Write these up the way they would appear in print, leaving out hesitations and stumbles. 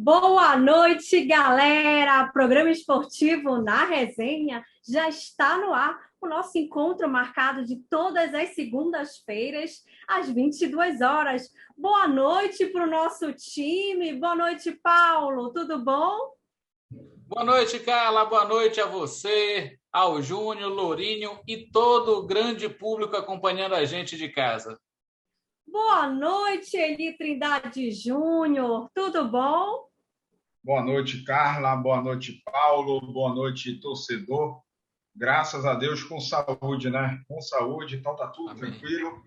Boa noite, galera! Programa esportivo na resenha já está no ar. O nosso encontro marcado de todas as segundas-feiras, às 22 horas. Boa noite para o nosso time. Boa noite, Paulo. Tudo bom? Boa noite, Carla. Boa noite a você, ao Júnior, Lourinho e todo o grande público acompanhando a gente de casa. Boa noite, Eli Trindade Júnior. Tudo bom? Boa noite, Carla. Boa noite, Paulo. Boa noite, torcedor. Graças a Deus, com saúde, né? Com saúde, então tá tudo Amém. tranquilo.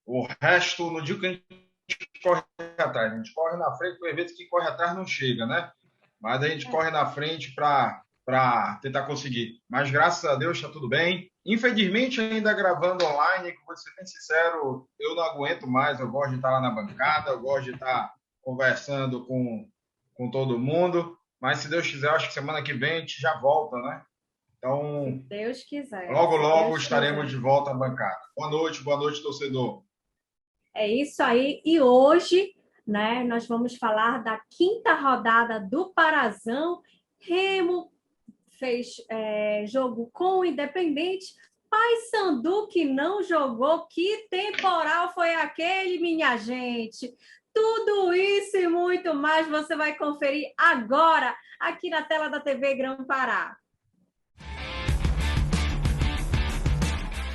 O resto, não digo que a gente corre atrás, a gente corre na frente, porque às vezes quem corre atrás não chega, né? Mas a gente corre na frente para tentar conseguir. Mas graças a Deus está tudo bem. Infelizmente, ainda gravando online, vou ser bem sincero, eu não aguento mais. Eu gosto de estar lá na bancada, eu gosto de estar conversando com todo mundo. Mas se Deus quiser, acho que semana que vem a gente já volta, né? Se Então, Deus quiser. logo Se Deus estaremos quiser. de volta à bancada. Boa noite, torcedor. É isso aí. E hoje, né, nós vamos falar da quinta rodada do Parazão. Remo fez jogo com o Independente. Paysandu que não jogou. Que temporal foi aquele, minha gente? Tudo isso e muito mais você vai conferir agora aqui na tela da TV Grão Pará.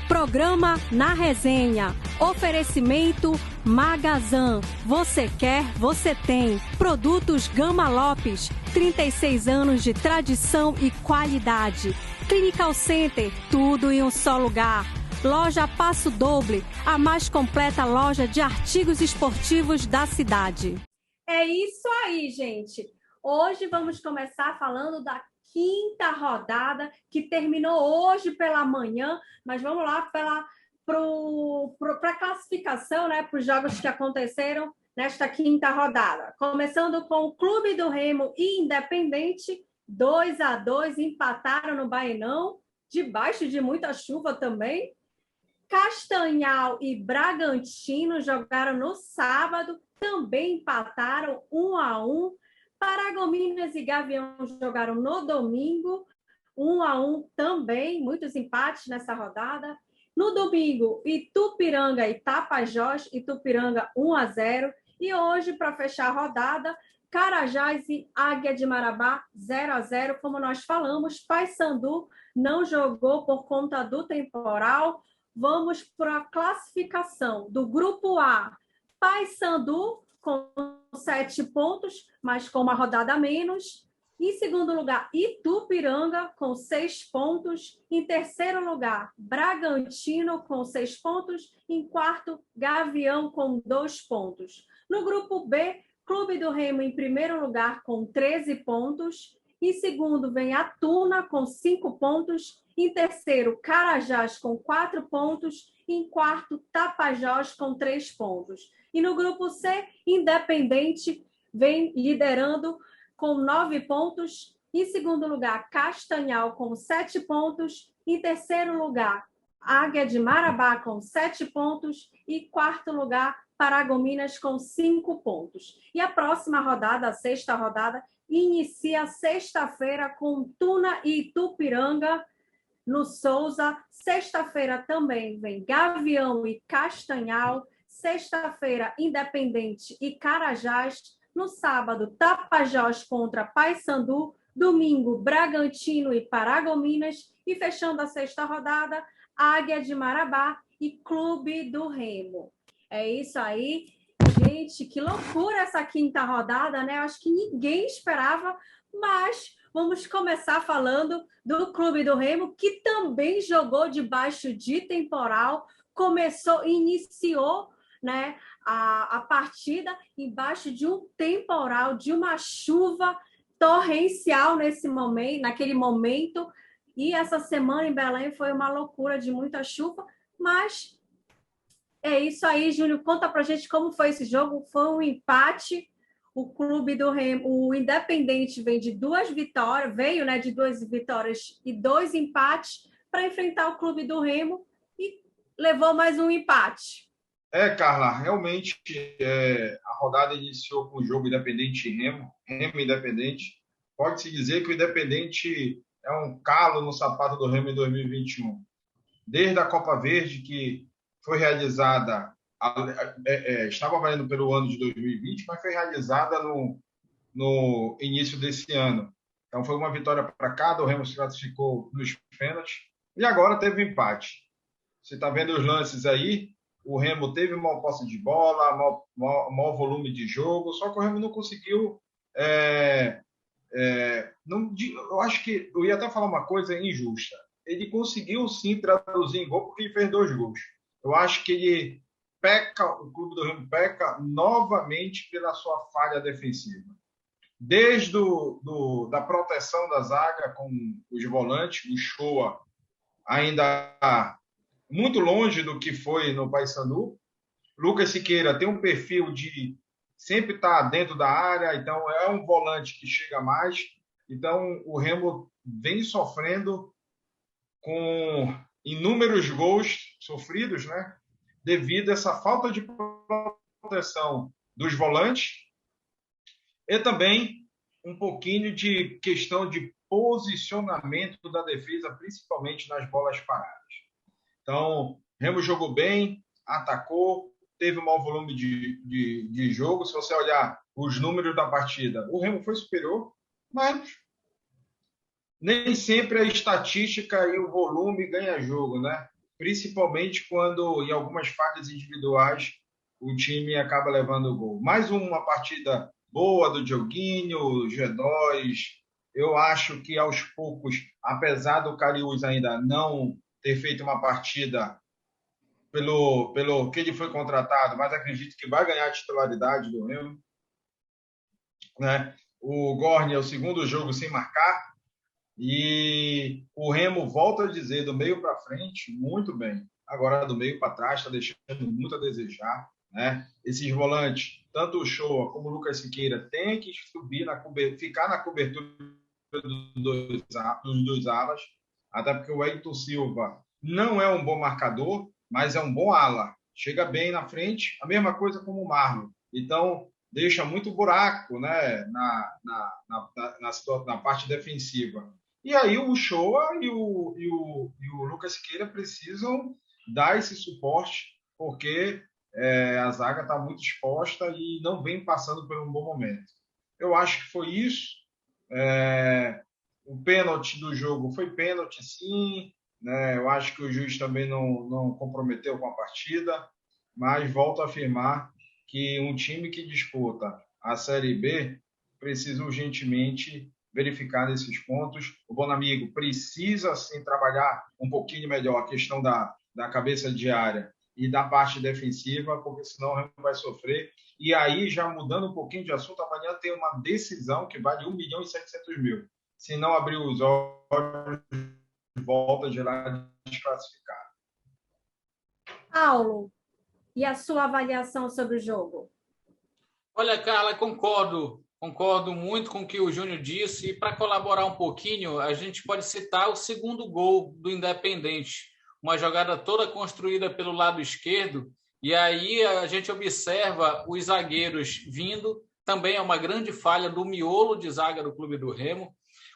Programa Na Resenha. Oferecimento Magazan. Você quer, você tem. Produtos Gama Lopes. 36 anos de tradição e qualidade. Clinical Center. Tudo em um só lugar. Loja Passo Doble. A mais completa loja de artigos esportivos da cidade. É isso aí, gente. Hoje vamos começar falando da quinta rodada, que terminou hoje pela manhã, mas vamos lá para a classificação, né, para os jogos que aconteceram nesta quinta rodada. Começando com o Clube do Remo e Independente, 2-2, empataram no Baenão, debaixo de muita chuva também. Castanhal e Bragantino jogaram no sábado, também empataram 1-1. Paragominas e Gavião jogaram no domingo, 1-1 também, muitos empates nessa rodada. No domingo, Itupiranga e Tapajós, Itupiranga 1-0. E hoje, para fechar a rodada, Carajás e Águia de Marabá 0-0. Como nós falamos, Paysandu não jogou por conta do temporal. Vamos para a classificação do Grupo A. Paysandu com 7 pontos, mas com uma rodada a menos. Em segundo lugar, Itupiranga com 6 pontos. Em terceiro lugar, Bragantino com 6 pontos. Em quarto, Gavião com 2 pontos. No grupo B, Clube do Remo em primeiro lugar com 13 pontos. Em segundo, vem a Tuna com 5 pontos. Em terceiro, Carajás com 4 pontos. Em quarto, Tapajós com 3 pontos. E no grupo C, Independente vem liderando com 9 pontos. Em segundo lugar, Castanhal com 7 pontos. Em terceiro lugar, Águia de Marabá com 7 pontos. E quarto lugar, Paragominas com 5 pontos. E a próxima rodada, a sexta rodada, inicia sexta-feira com Tuna e Itupiranga no Souza. Sexta-feira também vem Gavião e Castanhal. Sexta-feira, Independente e Carajás. No sábado, Tapajós contra Paysandu. Domingo, Bragantino e Paragominas. E fechando a sexta rodada, Águia de Marabá e Clube do Remo. É isso aí. Gente, que loucura essa quinta rodada, né? Acho que ninguém esperava, mas vamos começar falando do Clube do Remo, que também jogou debaixo de temporal, iniciou, né, a partida embaixo de um temporal, de uma chuva torrencial naquele momento, e essa semana em Belém foi uma loucura de muita chuva, mas é isso aí, Júnior, conta pra gente como foi esse jogo. Foi um empate. O Clube do Remo, o Independente veio, né, de 2 vitórias e 2 empates para enfrentar o Clube do Remo e levou mais um empate. Carla, realmente a rodada iniciou com o jogo Independente e Remo, Remo e Independente. Pode-se dizer que o Independente é um calo no sapato do Remo em 2021. Desde a Copa Verde, que foi realizada, estava valendo pelo ano de 2020, mas foi realizada no início desse ano. Então foi uma vitória para cada, o Remo se classificou nos pênaltis e agora teve empate. Você está vendo os lances aí, o Remo teve maior posse de bola, maior volume de jogo, só que o Remo não conseguiu. Eu acho que eu ia até falar uma coisa injusta. Ele conseguiu sim traduzir em gol porque ele fez 2 gols. Eu acho que ele o clube do Remo peca novamente pela sua falha defensiva. Desde da proteção da zaga com os volantes, o Shoa ainda muito longe do que foi no Paysandu. Lucas Siqueira tem um perfil de sempre estar dentro da área, então é um volante que chega mais. Então o Remo vem sofrendo com inúmeros gols sofridos, né? Devido a essa falta de proteção dos volantes e também um pouquinho de questão de posicionamento da defesa, principalmente nas bolas paradas. Então, Remo jogou bem, atacou, teve um maior volume de jogo. Se você olhar os números da partida, o Remo foi superior, mas nem sempre a estatística e o volume ganha jogo, né? Principalmente quando, em algumas falhas individuais, o time acaba levando o gol. Mais uma partida boa do Dioguinho, G2. Eu acho que, aos poucos, apesar do Cariús ainda não ter feito uma partida pelo que ele foi contratado, mas acredito que vai ganhar a titularidade do Remo, né? O Gorni é o segundo jogo sem marcar e o Remo, volta a dizer, do meio para frente, muito bem. Agora, do meio para trás, está deixando muito a desejar, né? Esses volantes, tanto o Shoa como o Lucas Siqueira, tem que subir, ficar na cobertura dos 2 alas, até porque o Elton Silva não é um bom marcador, mas é um bom ala. Chega bem na frente, a mesma coisa como o Marlon. Então, deixa muito buraco, né, na parte defensiva. E aí o Shoa e o Lucas Siqueira precisam dar esse suporte, porque a zaga está muito exposta e não vem passando por um bom momento. Eu acho que foi isso. O pênalti do jogo foi pênalti, sim, né? Eu acho que o juiz também não comprometeu com a partida, mas volto a afirmar que um time que disputa a Série B precisa urgentemente verificar nesses pontos. O Bonamigo precisa, sim, trabalhar um pouquinho melhor a questão da cabeça de área e da parte defensiva, porque senão o Remo vai sofrer. E aí, já mudando um pouquinho de assunto, amanhã tem uma decisão que vale 1.700.000. Se não abrir os olhos, volta a gerar desclassificado. Paulo, e a sua avaliação sobre o jogo? Olha, Carla, concordo muito com o que o Júnior disse, e para colaborar um pouquinho, a gente pode citar o segundo gol do Independente, uma jogada toda construída pelo lado esquerdo, e aí a gente observa os zagueiros vindo, também é uma grande falha do miolo de zaga do Clube do Remo.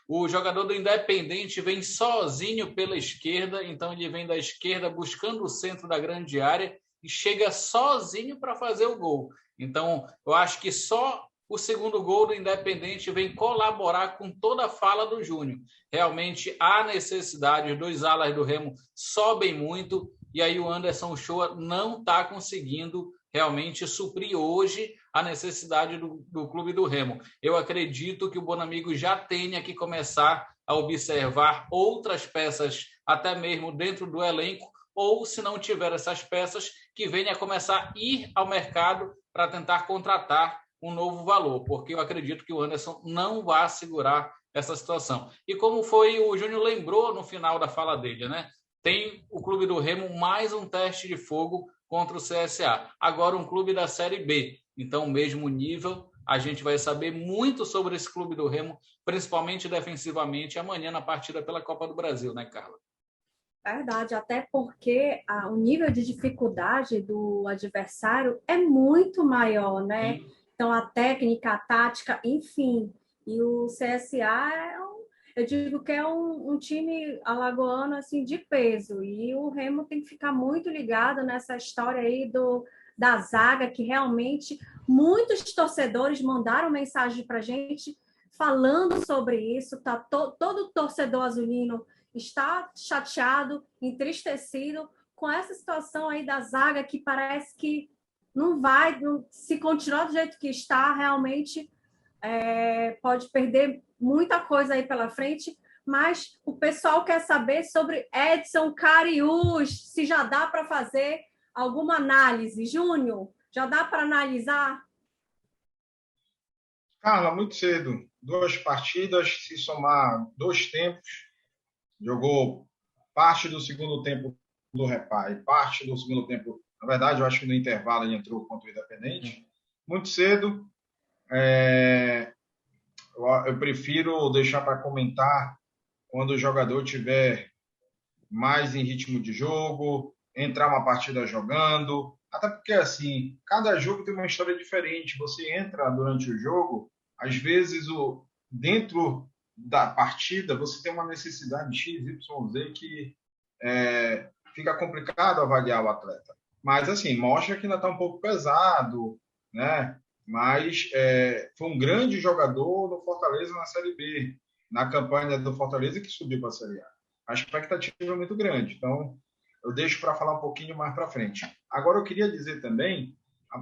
O jogador do Independente vem sozinho pela esquerda, então ele vem da esquerda buscando o centro da grande área e chega sozinho para fazer o gol. Então, eu acho que só o segundo gol do Independente vem colaborar com toda a fala do Júnior. Realmente há necessidade, os 2 alas do Remo sobem muito, e aí o Anderson Shoa não está conseguindo realmente suprir hoje a necessidade do Clube do Remo. Eu acredito que o Bonamigo já tenha que começar a observar outras peças, até mesmo dentro do elenco, ou, se não tiver essas peças, que venha começar a ir ao mercado para tentar contratar um novo valor, porque eu acredito que o Anderson não vai segurar essa situação. E como foi, o Júnior lembrou no final da fala dele, né? Tem o Clube do Remo mais um teste de fogo contra o CSA. Agora um clube da Série B. Então, mesmo nível, a gente vai saber muito sobre esse Clube do Remo, principalmente defensivamente, amanhã na partida pela Copa do Brasil, né, Carla? Verdade, até porque o nível de dificuldade do adversário é muito maior, né? Sim. Então, a técnica, a tática, enfim. E o CSA eu digo que é um time alagoano assim, de peso. E o Remo tem que ficar muito ligado nessa história aí da zaga, que realmente muitos torcedores mandaram mensagem para a gente falando sobre isso. Tá todo torcedor azulino está chateado, entristecido com essa situação aí da zaga que parece que se continuar do jeito que está, realmente pode perder muita coisa aí pela frente, mas o pessoal quer saber sobre Edson Cariús, se já dá para fazer alguma análise. Júnior, já dá para analisar? Carla, muito cedo. 2 partidas, se somar 2 tempos, jogou parte do segundo tempo do Repá e parte do segundo tempo. Na verdade, eu acho que no intervalo ele entrou contra o Independente. Muito cedo. Eu prefiro deixar para comentar quando o jogador tiver mais em ritmo de jogo, entrar uma partida jogando. Até porque, assim, cada jogo tem uma história diferente. Você entra durante o jogo, às vezes, dentro da partida, você tem uma necessidade X, Y, Z que fica complicado avaliar o atleta. Mas, assim, mostra que ainda está um pouco pesado, né? Mas foi um grande jogador do Fortaleza na Série B, na campanha do Fortaleza que subiu para a Série A. A expectativa é muito grande, então eu deixo para falar um pouquinho mais para frente. Agora eu queria dizer também,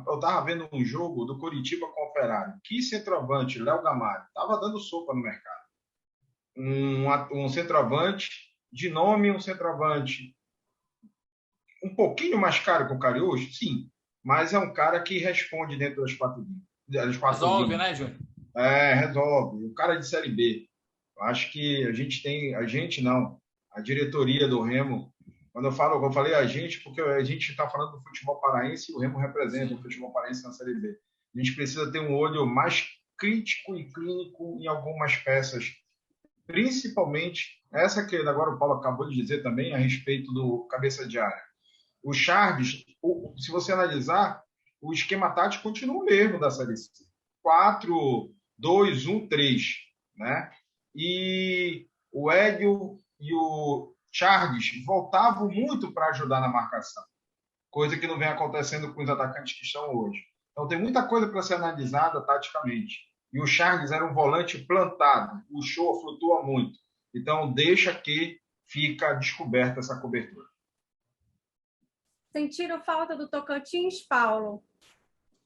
eu estava vendo um jogo do Coritiba com o Operário, que centroavante, Léo Gamalho, estava dando sopa no mercado. Um centroavante de nome, um centroavante um pouquinho mais caro que o Cariús, sim, mas é um cara que responde dentro das 4 linhas. Resolve, né, Júnior? Resolve. O cara de Série B. Eu acho que a diretoria do Remo, eu falei a gente, porque a gente está falando do futebol paraense e o Remo representa o futebol paraense na Série B. A gente precisa ter um olho mais crítico e clínico em algumas peças, principalmente essa que agora o Paulo acabou de dizer também a respeito do cabeça de área. O Charles, se você analisar, o esquema tático continua o mesmo da Série C. 4-2-1-3, né? E o Hélio e o Charles voltavam muito para ajudar na marcação, coisa que não vem acontecendo com os atacantes que estão hoje. Então tem muita coisa para ser analisada taticamente. E o Charles era um volante plantado, o show flutua muito. Então deixa que fica descoberta essa cobertura. Sentiram falta do Tocantins, Paulo?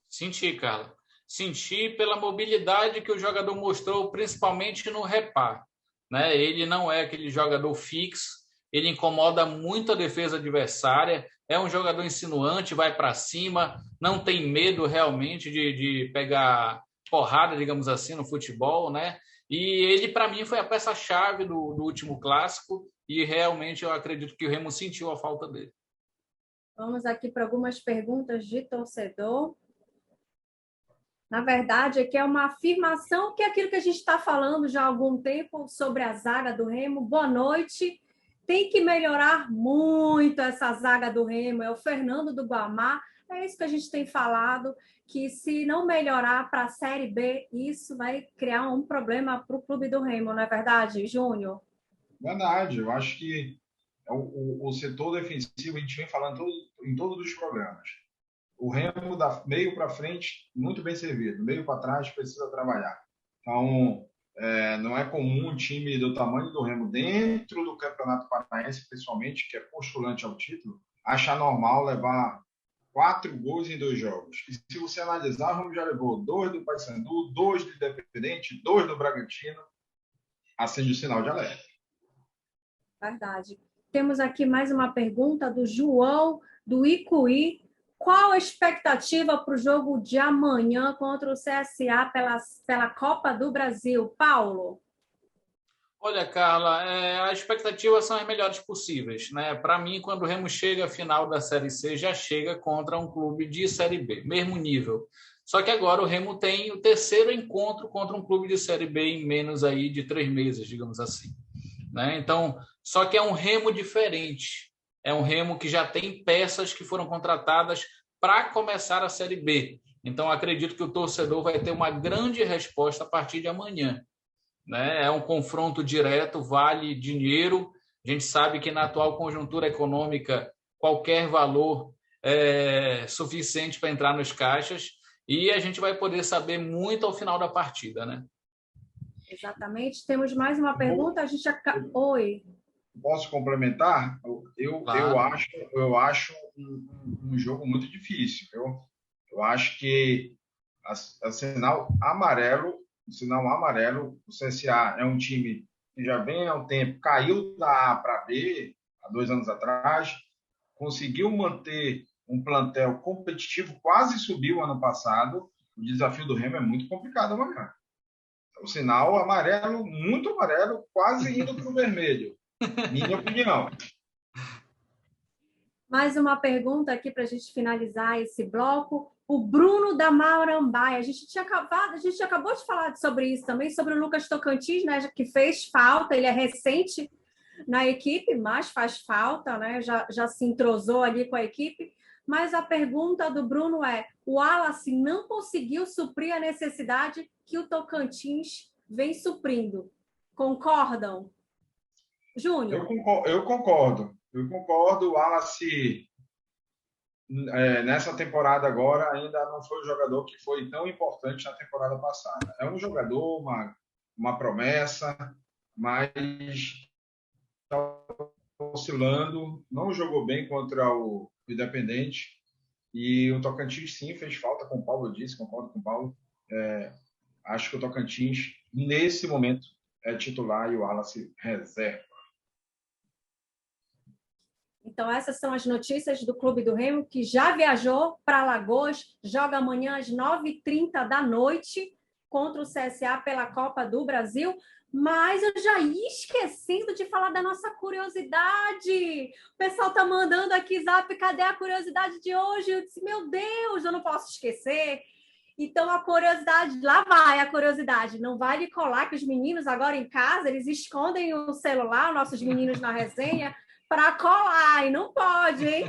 Senti, Carla. Senti pela mobilidade que o jogador mostrou, principalmente no Repá, né? Ele não é aquele jogador fixo, ele incomoda muito a defesa adversária, é um jogador insinuante, vai para cima, não tem medo realmente de pegar porrada, digamos assim, no futebol, né? E ele, para mim, foi a peça-chave do último clássico e realmente eu acredito que o Remo sentiu a falta dele. Vamos aqui para algumas perguntas de torcedor. Na verdade, aqui é uma afirmação que é aquilo que a gente está falando já há algum tempo sobre a zaga do Remo. Boa noite. Tem que melhorar muito essa zaga do Remo. É o Fernando do Guamá. É isso que a gente tem falado, que se não melhorar para a Série B, isso vai criar um problema para o clube do Remo, não é verdade, Júnior? Verdade. Eu acho que o setor defensivo, a gente vem falando em todos os programas. O Remo, da meio para frente, muito bem servido. Meio para trás, precisa trabalhar. Então, não é comum um time do tamanho do Remo, dentro do Campeonato Paranaense, principalmente, que é postulante ao título, achar normal levar 4 gols em 2 jogos. E se você analisar, o Remo já levou 2 do Paysandu, 2 do Independente, 2 do Bragantino. Acende o sinal de alerta. Verdade. Temos aqui mais uma pergunta do João, do Icuí. Qual a expectativa para o jogo de amanhã contra o CSA pela Copa do Brasil? Paulo? Olha, Carla, as expectativas são as melhores possíveis, né? Para mim, quando o Remo chega à final da Série C, já chega contra um clube de Série B, mesmo nível. Só que agora o Remo tem o 3º encontro contra um clube de Série B em menos aí de 3 meses, digamos assim. né? Então, só que é um remo diferente. É um remo que já tem peças que foram contratadas para começar a Série B. Então, acredito que o torcedor vai ter uma grande resposta a partir de amanhã, né? É um confronto direto, vale dinheiro. A gente sabe que na atual conjuntura econômica, qualquer valor é suficiente para entrar nos caixas, e a gente vai poder saber muito ao final da partida, né? Exatamente. Temos mais uma pergunta. A gente Oi. Posso complementar? Claro. Eu acho um jogo muito difícil. Eu acho que a sinal amarelo, o CSA é um time que já vem há um tempo, caiu da A para B há 2 anos atrás, conseguiu manter um plantel competitivo, quase subiu ano passado. O desafio do Remo é muito complicado amanhã. O sinal amarelo, muito amarelo, quase indo para o vermelho. Minha opinião. Mais uma pergunta aqui para a gente finalizar esse bloco. O Bruno da Marambaia. A gente acabou de falar sobre isso também, sobre o Lucas Tocantins, né, que fez falta. Ele é recente na equipe, mas faz falta, né? Já se entrosou ali com a equipe. Mas a pergunta do Bruno é: o Wallace não conseguiu suprir a necessidade que o Tocantins vem suprindo. Concordam? Júnior? Eu concordo. O Wallace, nessa temporada agora, ainda não foi o jogador que foi tão importante na temporada passada. É um jogador, uma promessa, mas está oscilando, não jogou bem contra o Independente, e o Tocantins sim fez falta, com o Paulo disse, concordo com o Paulo. Acho que o Tocantins, nesse momento, é titular e o Wallace reserva. Então, essas são as notícias do Clube do Remo, que já viajou para Alagoas, joga amanhã às 9h30 da noite contra o CSA pela Copa do Brasil. Mas eu já ia esquecendo de falar da nossa curiosidade. O pessoal está mandando aqui, Zap, cadê a curiosidade de hoje? Eu disse, meu Deus, eu não posso esquecer. Então, a curiosidade, lá vai a curiosidade. Não vale colar que os meninos agora em casa, eles escondem o celular, nossos meninos na resenha, para colar, e não pode, hein?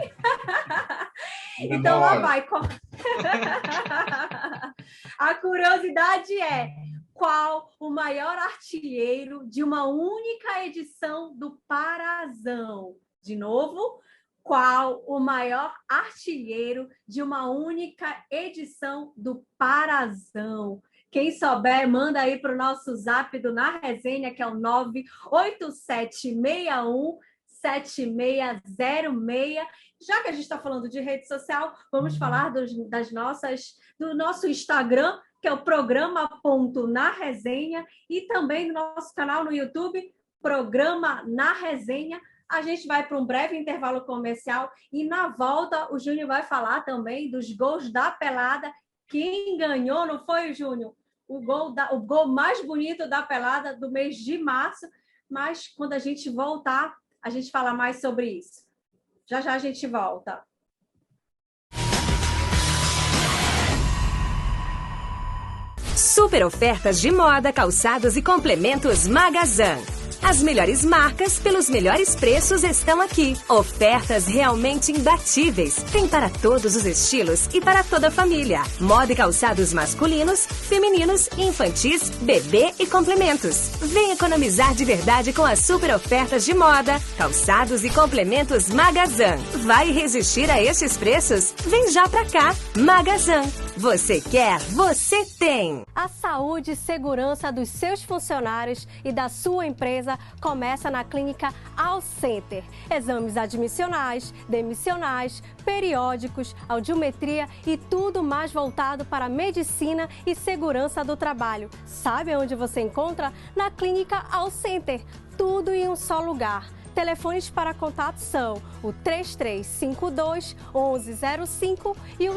Então, lá vai. A curiosidade é: qual o maior artilheiro de uma única edição do Parazão? De novo, qual o maior artilheiro de uma única edição do Parazão? Quem souber, manda aí para o nosso zap do Na Resenha, que é o 987617606. Já que a gente está falando de rede social, vamos falar do nosso Instagram, que é o programa.naresenha, e também do nosso canal no YouTube, Programa Na Resenha. A gente vai para um breve intervalo comercial e na volta o Júnior vai falar também dos gols da pelada. Quem ganhou, não foi, Júnior? O gol mais bonito da pelada do mês de março. Mas quando a gente voltar, a gente fala mais sobre isso. Já já a gente volta. Super ofertas de moda, calçados e complementos Magazan. As melhores marcas pelos melhores preços estão aqui. Ofertas realmente imbatíveis. Tem para todos os estilos e para toda a família. Moda e calçados masculinos, femininos, infantis, bebê e complementos. Vem economizar de verdade com as super ofertas de moda, calçados e complementos Magazan. Vai resistir a estes preços? Vem já pra cá. Magazan. Você quer, você tem. A saúde e segurança dos seus funcionários e da sua empresa começa na clínica All Center. Exames admissionais, demissionais, periódicos, audiometria e tudo mais voltado para a medicina e segurança do trabalho. Sabe onde você encontra? Na clínica All Center. Tudo em um só lugar. Telefones para contato são o 3352-1105 e o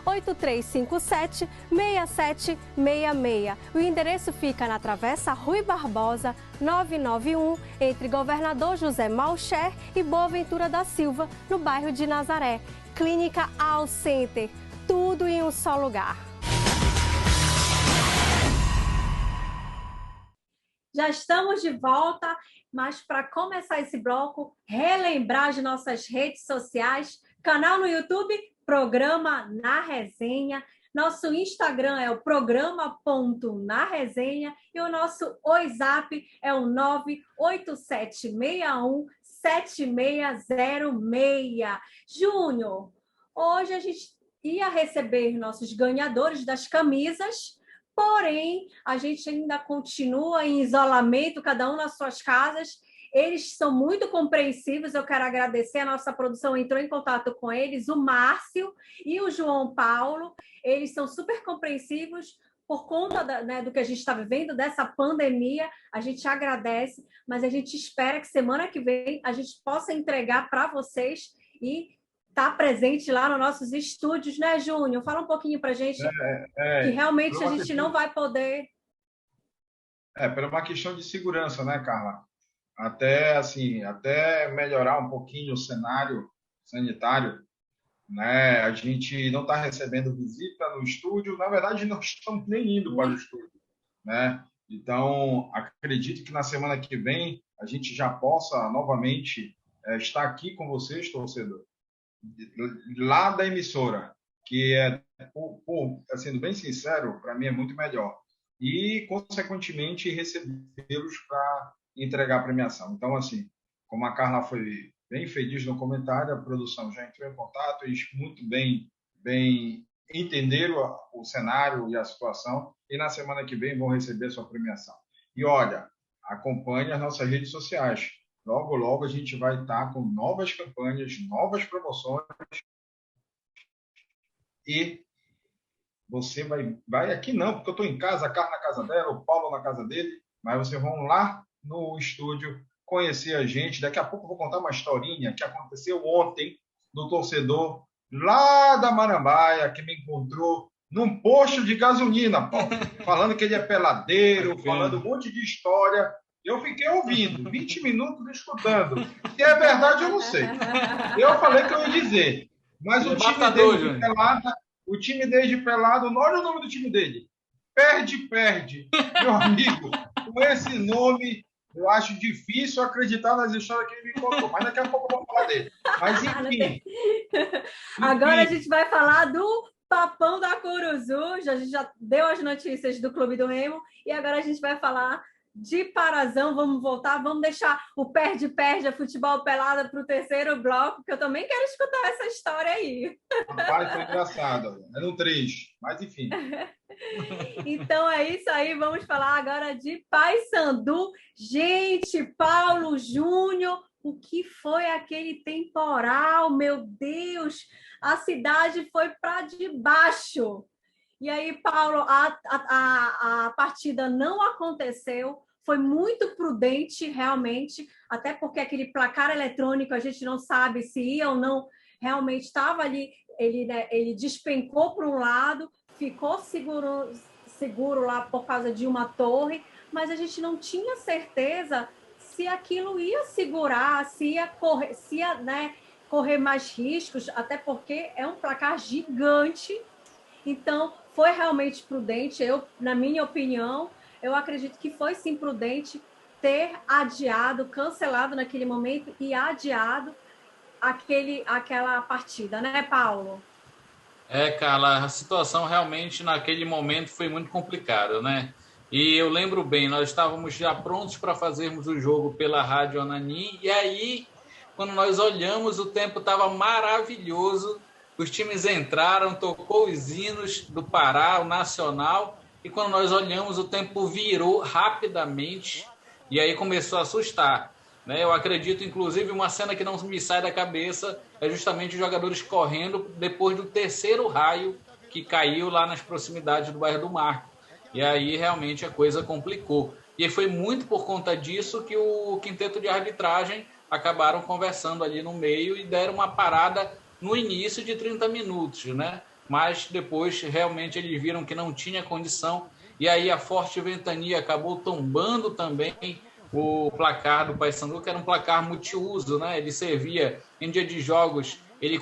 98357-6766. O endereço fica na Travessa Rui Barbosa, 991, entre Governador José Malcher e Boaventura da Silva, no bairro de Nazaré. Clínica All Center, tudo em um só lugar. Já estamos de volta, mas para começar esse bloco, relembrar as nossas redes sociais, canal no YouTube, Programa Na Resenha, nosso Instagram é o programa.naresenha e o nosso WhatsApp é o 987617606. Júnior, hoje a gente ia receber nossos ganhadores das camisas, porém, a gente ainda continua em isolamento, cada um nas suas casas. Eles são muito compreensivos, eu quero agradecer, a nossa produção entrou em contato com eles, o Márcio e o João Paulo, eles são super compreensivos por conta do que a gente está vivendo, dessa pandemia, a gente agradece, mas a gente espera que semana que vem a gente possa entregar para vocês e estar presente lá nos nossos estúdios, né, Júnior? Fala um pouquinho para a gente que realmente a gente não vai poder... Por uma questão de segurança, né, Carla? Até melhorar um pouquinho o cenário sanitário, né? A gente não está recebendo visita no estúdio, na verdade não estamos nem indo para o estúdio, né? Então, acredito que na semana que vem a gente já possa novamente estar aqui com vocês, torcedor, lá da emissora, que sendo bem sincero, para mim é muito melhor, e consequentemente recebê-los para entregar a premiação. Então, assim, como a Carla foi bem feliz no comentário, a produção já entrou em contato, eles muito bem entenderam o cenário e a situação, e na semana que vem vão receber a sua premiação. E olha, acompanhe as nossas redes sociais. Logo, logo a gente vai estar com novas campanhas, novas promoções, e você vai aqui não, porque eu estou em casa, a Carla na casa dela, o Paulo na casa dele, mas vocês vão lá no estúdio conhecer a gente. Daqui a pouco eu vou contar uma historinha que aconteceu ontem do torcedor lá da Marambaia, que me encontrou num posto de gasolina, falando que ele é peladeiro, falando um monte de história. Eu fiquei ouvindo, 20 minutos escutando. Se é verdade, eu não sei. Eu falei que eu ia dizer. Mas o time dele de Pelado, olha o nome do time dele. Perde. Meu amigo, com esse nome, eu acho difícil acreditar nas histórias que ele me contou. Mas daqui a pouco eu vou falar dele. Mas, enfim. Agora a gente vai falar do Papão da Curuzu. A gente já deu as notícias do Clube do Remo. E agora a gente vai falar de Parazão. Vamos voltar, vamos deixar o perde-perde, a futebol pelada para o terceiro bloco, que eu também quero escutar essa história aí. Rapaz, foi engraçado. Era um 3, mas enfim. Então é isso aí, vamos falar agora de Paysandu. Gente, Paulo Júnior, o que foi aquele temporal? Meu Deus, a cidade foi para debaixo. E aí, Paulo, a partida não aconteceu, foi muito prudente, realmente, até porque aquele placar eletrônico, a gente não sabe se ia ou não, realmente estava ali, ele despencou para um lado, ficou seguro lá por causa de uma torre, mas a gente não tinha certeza se aquilo ia segurar, se ia correr mais riscos, até porque é um placar gigante. Então, foi realmente prudente. Na minha opinião, eu acredito que foi sim prudente ter adiado, cancelado naquele momento e adiado aquela partida, né, Paulo? Carla, a situação realmente naquele momento foi muito complicada, né? E eu lembro bem, nós estávamos já prontos para fazermos o jogo pela Rádio Anani, e aí, quando nós olhamos, o tempo estava maravilhoso, os times entraram, tocou os hinos do Pará, o Nacional, e quando nós olhamos, o tempo virou rapidamente, e aí começou a assustar. Eu acredito, inclusive, uma cena que não me sai da cabeça é justamente os jogadores correndo depois do terceiro raio que caiu lá nas proximidades do bairro do Marco. E aí, realmente, a coisa complicou. E foi muito por conta disso que o quinteto de arbitragem acabaram conversando ali no meio e deram uma parada no início de 30 minutos, né? Mas depois, realmente, eles viram que não tinha condição. E aí a forte ventania acabou tombando também o placar do Paysandu, que era um placar multiuso, né? Ele servia em dia de jogos, ele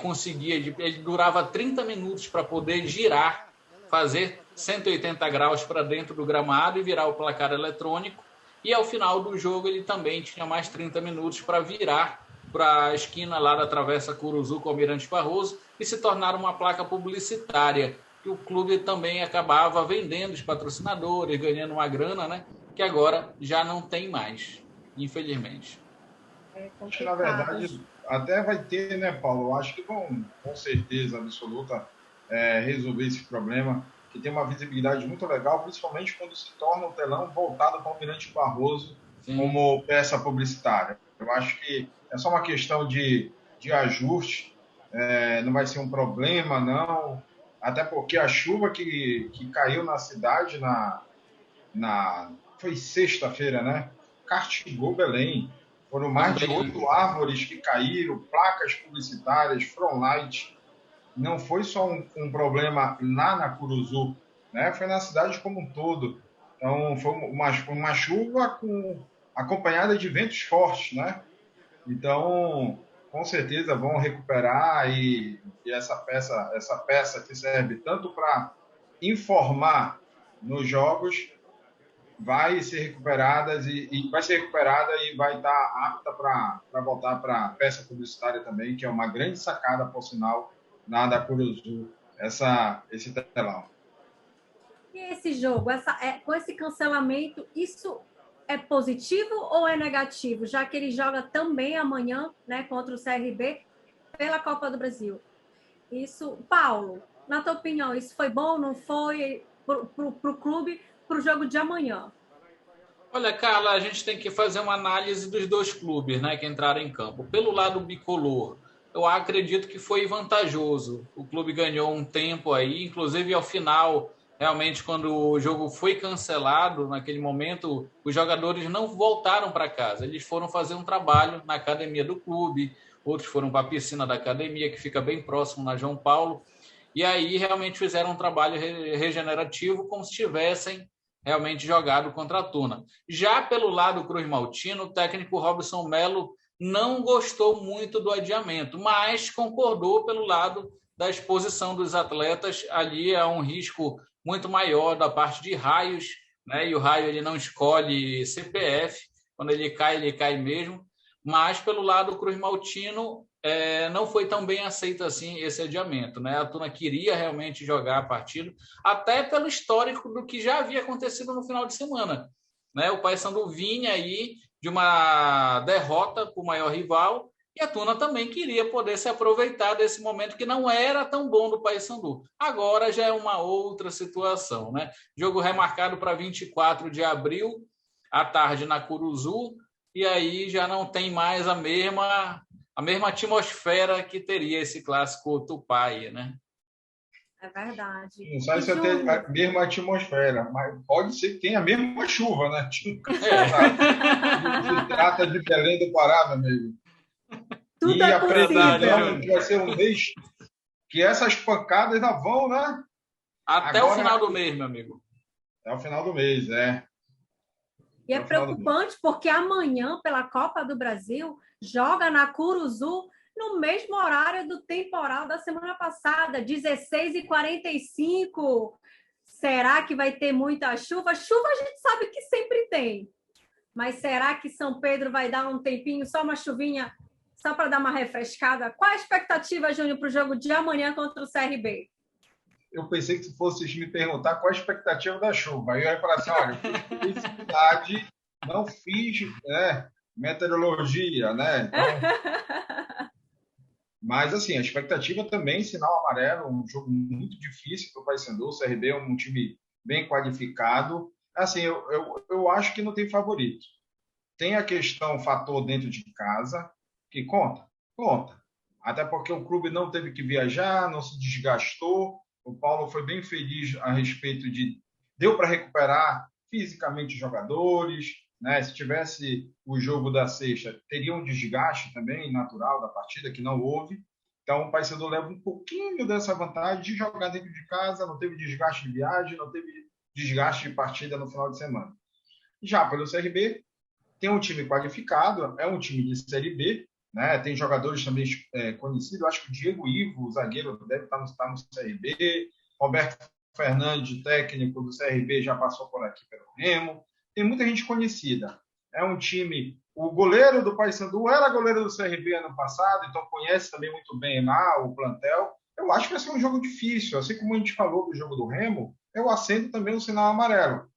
durava 30 minutos para poder girar, fazer 180 graus para dentro do gramado e virar o placar eletrônico. E ao final do jogo ele também tinha mais 30 minutos para virar para a esquina lá da Travessa Curuzu com o Almirante Barroso e se tornar uma placa publicitária, que o clube também acabava vendendo os patrocinadores, ganhando uma grana, né? Que agora já não tem mais, infelizmente. Acho que, na verdade, até vai ter, né, Paulo? Eu acho que vão, com certeza absoluta, resolver esse problema, que tem uma visibilidade muito legal, principalmente quando se torna o telão voltado para o Almirante Barroso. Sim. Como peça publicitária. Eu acho que é só uma questão de ajuste, não vai ser um problema, não. Até porque a chuva que caiu na cidade foi sexta-feira, né? Castigou Belém. Foram mais de 8 árvores que caíram, placas publicitárias, frontlight. Não foi só um problema lá na Curuzu, né? Foi na cidade como um todo. Então, foi uma chuva acompanhada de ventos fortes, né? Então, com certeza vão recuperar e essa peça que serve tanto para informar nos jogos vai ser recuperada e vai estar apta para voltar para a peça publicitária também, que é uma grande sacada, por sinal, na da Curuzu, esse telão. E esse jogo, com esse cancelamento, isso é positivo ou é negativo, já que ele joga também amanhã, né, contra o CRB pela Copa do Brasil? Isso, Paulo, na tua opinião, isso foi bom, não foi para o clube, para o jogo de amanhã? Olha, Carla, a gente tem que fazer uma análise dos dois clubes, né, que entraram em campo. Pelo lado bicolor, eu acredito que foi vantajoso. O clube ganhou um tempo aí, inclusive ao final. Realmente, quando o jogo foi cancelado, naquele momento, os jogadores não voltaram para casa. Eles foram fazer um trabalho na academia do clube, outros foram para a piscina da academia, que fica bem próximo na João Paulo, e aí realmente fizeram um trabalho regenerativo, como se tivessem realmente jogado contra a Tuna. Já pelo lado Cruz Maltino, o técnico Robson Melo não gostou muito do adiamento, mas concordou pelo lado da exposição dos atletas. Ali é um risco muito maior da parte de raios, né? E o raio ele não escolhe CPF, quando ele cai mesmo. Mas pelo lado Cruz Maltino não foi tão bem aceito assim esse adiamento, né? A Tuna queria realmente jogar a partida, até pelo histórico do que já havia acontecido no final de semana, né? O Paysandu vinha aí de uma derrota para o maior rival, e a Tuna também queria poder se aproveitar desse momento que não era tão bom do Paysandu. Agora já é uma outra situação, né? Jogo remarcado para 24 de abril, à tarde na Curuzu, e aí já não tem mais a mesma atmosfera que teria esse clássico Tupai, né? É verdade. Não sabe se tem a mesma atmosfera, mas pode ser que tenha a mesma chuva, né? Se trata de Belém do Pará, meu amigo. Tudo é previsão que vai ser um mês que essas pancadas ainda vão, né? Até agora, o final do mês, meu amigo. Até o final do mês, E é preocupante porque amanhã, pela Copa do Brasil, joga na Curuzu no mesmo horário do temporal da semana passada, 16h45. Será que vai ter muita chuva? Chuva a gente sabe que sempre tem. Mas será que São Pedro vai dar um tempinho, só uma chuvinha, só para dar uma refrescada? Qual a expectativa, Júnior, para o jogo de amanhã contra o CRB? Eu pensei que se fosse me perguntar qual a expectativa da chuva. Aí eu ia falar assim, olha, felicidade, não fiz meteorologia, né? Então... Mas, assim, a expectativa também, sinal amarelo, um jogo muito difícil para o Paysandu. O CRB é um time bem qualificado. Assim, eu acho que não tem favorito. Tem a questão, fator dentro de casa, que conta. Até porque o clube não teve que viajar, não se desgastou. O Paulo foi bem feliz a respeito de... Deu para recuperar fisicamente os jogadores, né? Se tivesse o jogo da sexta, teria um desgaste também natural da partida, que não houve. Então, o Paysandu leva um pouquinho dessa vantagem de jogar dentro de casa, não teve desgaste de viagem, não teve desgaste de partida no final de semana. Já pelo CRB, tem um time qualificado, é um time de Série B, né? Tem jogadores também conhecidos. Eu acho que o Diego Ivo, o zagueiro, deve estar no CRB. Roberto Fernandes, técnico do CRB, já passou por aqui pelo Remo. tem muita gente conhecida. É um time... O goleiro do Paysandu era goleiro do CRB ano passado, então conhece também muito bem lá o plantel. Eu acho que vai ser um jogo difícil. Assim como a gente falou do jogo do Remo, eu acendo também o sinal amarelo.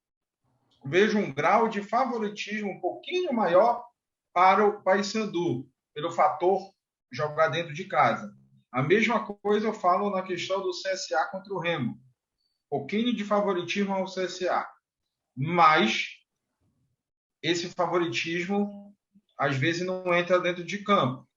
Vejo um grau de favoritismo um pouquinho maior para o Paysandu, pelo fator jogar dentro de casa. A mesma coisa eu falo na questão do CSA contra o Remo. Um pouquinho de favoritismo ao CSA. Mas esse favoritismo, às vezes, não entra dentro de campo.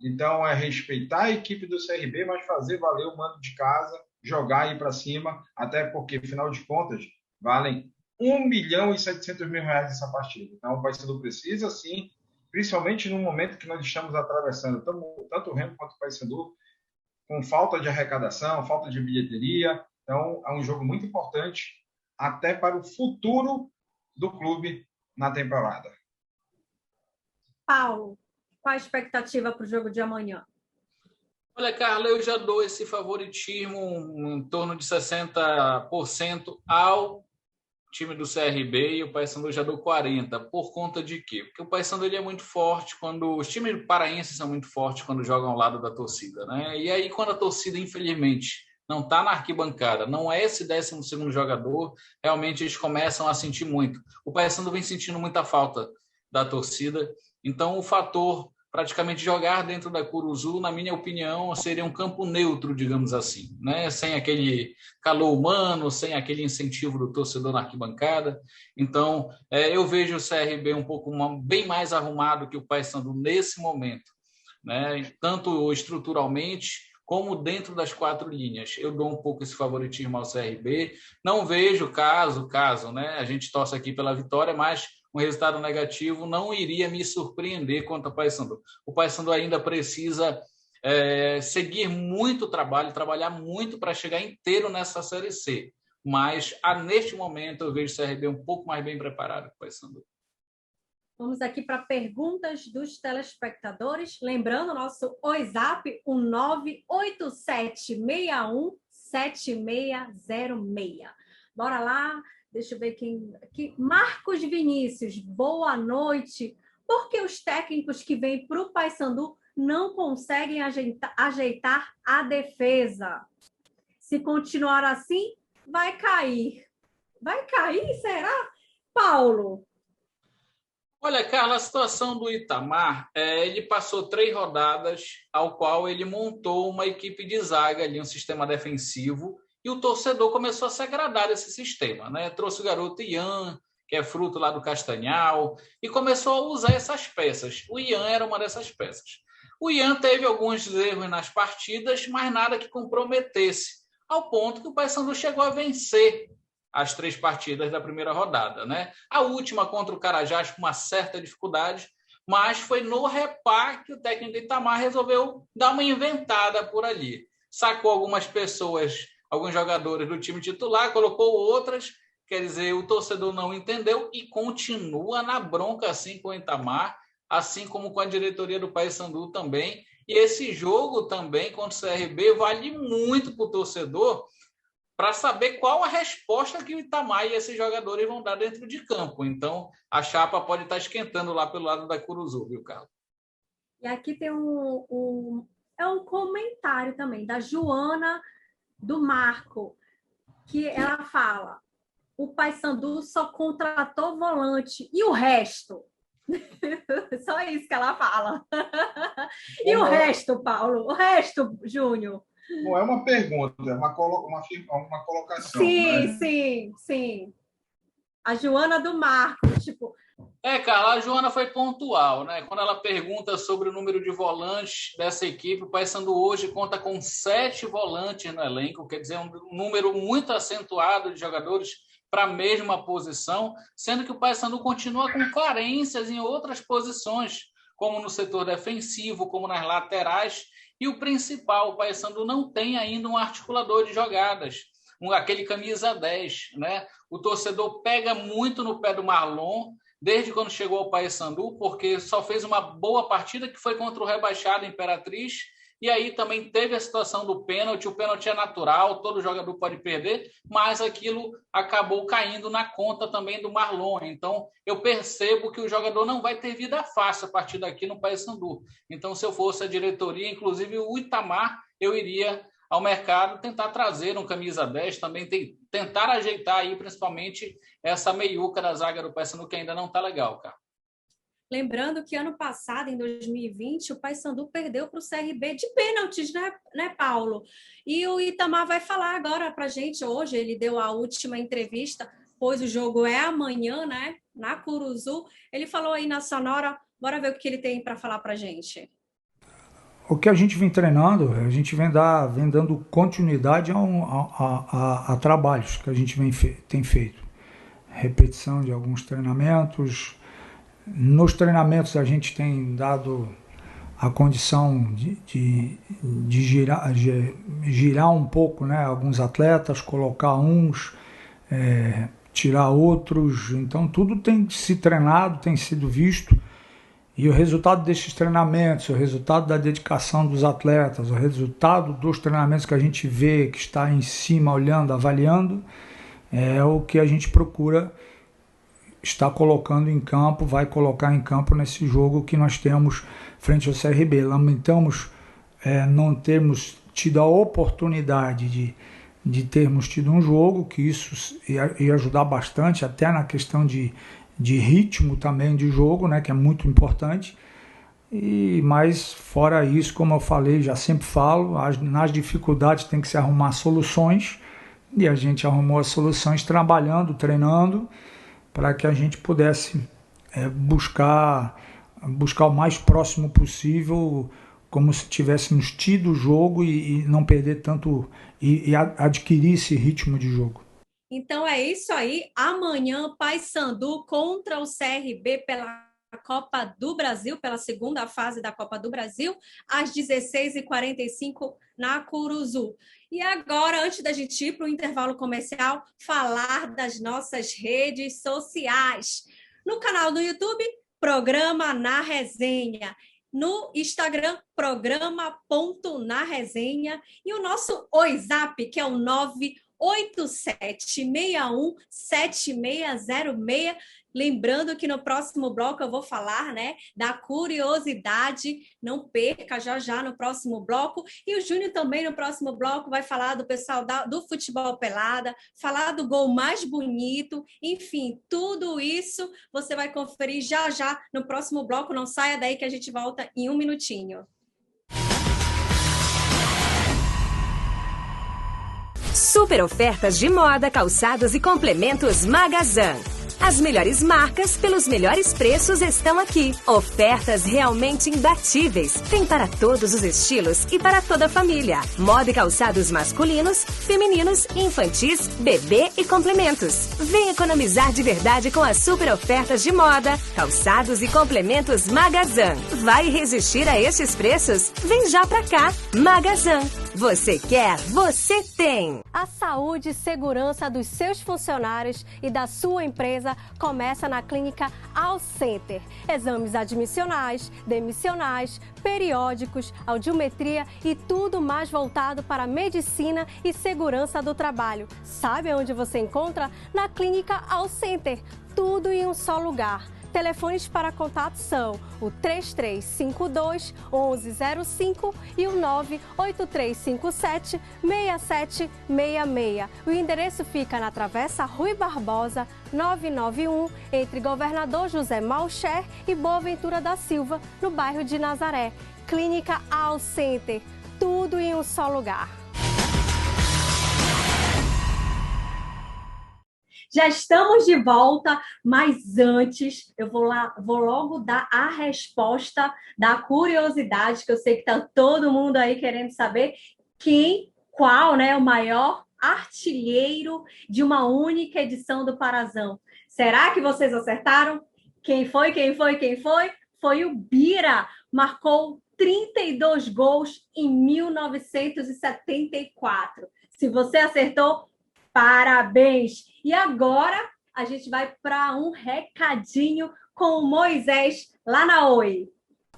Então, é respeitar a equipe do CRB, mas fazer valer o mando de casa, jogar e ir para cima, até porque, afinal de contas, valem R$1.700.000 essa partida. Então, o Paysandu precisa, sim, principalmente no momento que nós estamos atravessando, tanto o Remo quanto o Paysandu, com falta de arrecadação, falta de bilheteria. Então, é um jogo muito importante, até para o futuro do clube na temporada. Paulo, qual a expectativa para o jogo de amanhã? Olha, Carla, eu já dou esse favoritismo em torno de 60% ao time do CRB e o Paysandu já dou 40%. Por conta de quê? Porque o Paysandu ele é muito forte quando... Os times paraenses são muito fortes quando jogam ao lado da torcida, né? E aí, quando a torcida, infelizmente, não está na arquibancada, não é esse 12º jogador, realmente eles começam a sentir muito. O Paysandu vem sentindo muita falta da torcida. Então, o fator praticamente jogar dentro da Curuzu, na minha opinião, seria um campo neutro, digamos assim, né? Sem aquele calor humano, sem aquele incentivo do torcedor na arquibancada. Então, eu vejo o CRB um pouco bem mais arrumado que o Paysandu nesse momento, né? Tanto estruturalmente como dentro das 4 linhas. Eu dou um pouco esse favoritismo ao CRB. Não vejo caso, né? A gente torce aqui pela vitória, mas um resultado negativo não iria me surpreender quanto ao Paysandu. O Paysandu ainda precisa seguir muito trabalho, trabalhar muito para chegar inteiro nessa Série C. Mas, neste momento, eu vejo o CRB um pouco mais bem preparado que o Paysandu. Vamos aqui para perguntas dos telespectadores. Lembrando, nosso WhatsApp, o 987617606. Bora lá. Deixa eu ver quem aqui. Marcos Vinícius, boa noite. Por que os técnicos que vêm para o Paysandu não conseguem ajeitar a defesa? Se continuar assim, vai cair. Vai cair, será? Paulo? Olha, Carla, a situação do Itamar, ele passou 3 rodadas, ao qual ele montou uma equipe de zaga ali, um sistema defensivo, e o torcedor começou a se agradar desse sistema, né? Trouxe o garoto Ian, que é fruto lá do Castanhal, e começou a usar essas peças. O Ian era uma dessas peças. O Ian teve alguns erros nas partidas, mas nada que comprometesse, ao ponto que o Paysandu chegou a vencer as 3 partidas da primeira rodada, né? A última contra o Carajás com uma certa dificuldade, mas foi no repar que o técnico Itamar resolveu dar uma inventada por ali. Sacou algumas pessoas, alguns jogadores do time titular, colocou outras, quer dizer, o torcedor não entendeu e continua na bronca assim com o Itamar, assim como com a diretoria do Paysandu também. E esse jogo também contra o CRB vale muito para o torcedor para saber qual a resposta que o Itamar e esses jogadores vão dar dentro de campo. Então, a chapa pode estar esquentando lá pelo lado da Curuzu, viu, Carlos? E aqui tem um comentário também da Joana do Marco, que ela fala: o Paysandu só contratou volante e o resto? Só isso que ela fala. E o resto, Paulo? O resto, Júnior? Não é uma pergunta, é uma colocação. Sim, né? sim. A Joana do Marco, tipo... Carla, a Joana foi pontual, né? Quando ela pergunta sobre o número de volantes dessa equipe, o Paysandu hoje conta com 7 volantes no elenco, quer dizer, um número muito acentuado de jogadores para a mesma posição, sendo que o Paysandu continua com carências em outras posições, como no setor defensivo, como nas laterais, e o principal, o Paysandu não tem ainda um articulador de jogadas, aquele camisa 10, né? O torcedor pega muito no pé do Marlon, desde quando chegou ao Paysandu, porque só fez uma boa partida, que foi contra o rebaixado Imperatriz, E aí também teve a situação do pênalti, o pênalti é natural, todo jogador pode perder, mas aquilo acabou caindo na conta também do Marlon. Então, eu percebo que o jogador não vai ter vida fácil a partir daqui no Paysandu. Então, se eu fosse a diretoria, inclusive o Itamar, eu iria ao mercado tentar trazer um camisa 10, também tentar ajeitar aí principalmente essa meiuca da zaga do Paysandu, que ainda não está legal, cara. Lembrando que ano passado, em 2020, o Paysandu perdeu para o CRB de pênaltis, né, Paulo? E o Itamar vai falar agora para a gente hoje, ele deu a última entrevista, pois o jogo é amanhã, né, na Curuzu. Ele falou aí na sonora, bora ver o que ele tem para falar para a gente. O que a gente vem treinando, a gente vem dando continuidade a trabalhos que a gente tem feito. Repetição de alguns treinamentos. Nos treinamentos a gente tem dado a condição de girar um pouco, né, alguns atletas, colocar uns, tirar outros. Então tudo tem se treinado, tem sido visto. E o resultado desses treinamentos, o resultado da dedicação dos atletas, o resultado dos treinamentos que a gente vê, que está em cima, olhando, avaliando, é o que a gente procura estar colocando em campo, vai colocar em campo nesse jogo que nós temos frente ao CRB. Lamentamos não termos tido a oportunidade de termos tido um jogo, que isso ia ajudar bastante, até na questão de ritmo também de jogo, né, que é muito importante. Mas fora isso, como eu falei, já sempre falo, nas dificuldades tem que se arrumar soluções, e a gente arrumou as soluções trabalhando, treinando, para que a gente pudesse buscar o mais próximo possível, como se tivéssemos tido o jogo e não perder tanto, e adquirir esse ritmo de jogo. Então é isso aí, amanhã Paysandu contra o CRB pela Copa do Brasil, pela segunda fase da Copa do Brasil, às 16h45 na Curuzu. E agora, antes da gente ir para o intervalo comercial, falar das nossas redes sociais. No canal do YouTube, Programa Na Resenha. No Instagram, programa.naresenha. E o nosso WhatsApp, que é o 987617606. Lembrando que no próximo bloco eu vou falar, né, da curiosidade. Não perca, já no próximo bloco. E o Júnior também no próximo bloco vai falar do pessoal do futebol pelada, falar do gol mais bonito. Enfim, tudo isso você vai conferir já no próximo bloco. Não saia daí que a gente volta em um minutinho. Super ofertas de moda, calçados e complementos Magazan. As melhores marcas pelos melhores preços estão aqui. Ofertas realmente imbatíveis. Tem para todos os estilos e para toda a família. Moda e calçados masculinos, femininos, infantis, bebê e complementos. Vem economizar de verdade com as super ofertas de moda, calçados e complementos Magazan. Vai resistir a estes preços? Vem já pra cá. Magazan. Você quer, você tem. A saúde e segurança dos seus funcionários e da sua empresa começa na Clínica All Center. Exames admissionais, demissionais, periódicos, audiometria e tudo mais voltado para a medicina e segurança do trabalho. Sabe onde você encontra? Na Clínica All Center. Tudo em um só lugar. Telefones para contato são o 3352-1105 e o 98357-6766. O endereço fica na Travessa Rui Barbosa, 991, entre Governador José Malcher e Boaventura da Silva, no bairro de Nazaré. Clínica All Center, tudo em um só lugar. Já estamos de volta, mas antes eu vou logo dar a resposta da curiosidade, que eu sei que está todo mundo aí querendo saber qual, né, o maior artilheiro de uma única edição do Parazão. Será que vocês acertaram? Quem foi? Foi o Bira, marcou 32 gols em 1974. Se você acertou, parabéns! E agora a gente vai para um recadinho com o Moisés lá na Oi.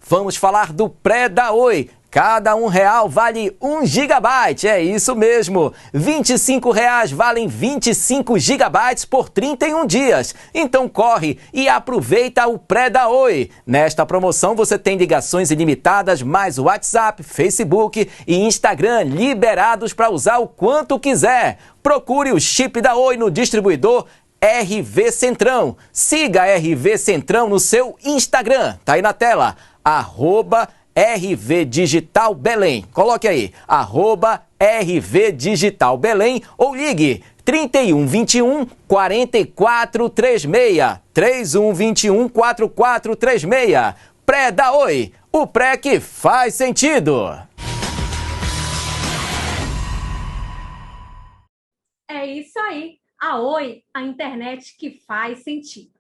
Vamos falar do pré da Oi. Cada R$1 vale 1 gigabyte, é isso mesmo. R$25 valem 25 gigabytes por 31 dias. Então corre e aproveita o pré da Oi. Nesta promoção você tem ligações ilimitadas, mais WhatsApp, Facebook e Instagram liberados para usar o quanto quiser. Procure o chip da Oi no distribuidor RV Centrão. Siga a RV Centrão no seu Instagram. Tá aí na tela. @RV Digital Belém. Coloque aí. @RV Digital Belém ou ligue 3121 4436. 3121 4436. Pré da Oi. O pré que faz sentido. É isso aí. A Oi, a internet que faz sentido.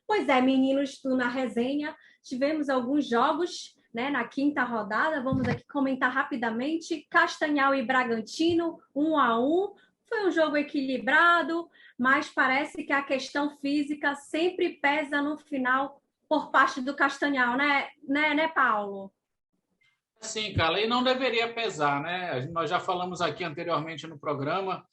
Pois é, meninos, na resenha tivemos alguns jogos, né, na quinta rodada. Vamos aqui comentar rapidamente. Castanhal e Bragantino, 1-1. Foi um jogo equilibrado, mas parece que a questão física sempre pesa no final por parte do Castanhal, né, Paulo? Sim, Carla, e não deveria pesar, né? Nós já falamos aqui anteriormente no programa.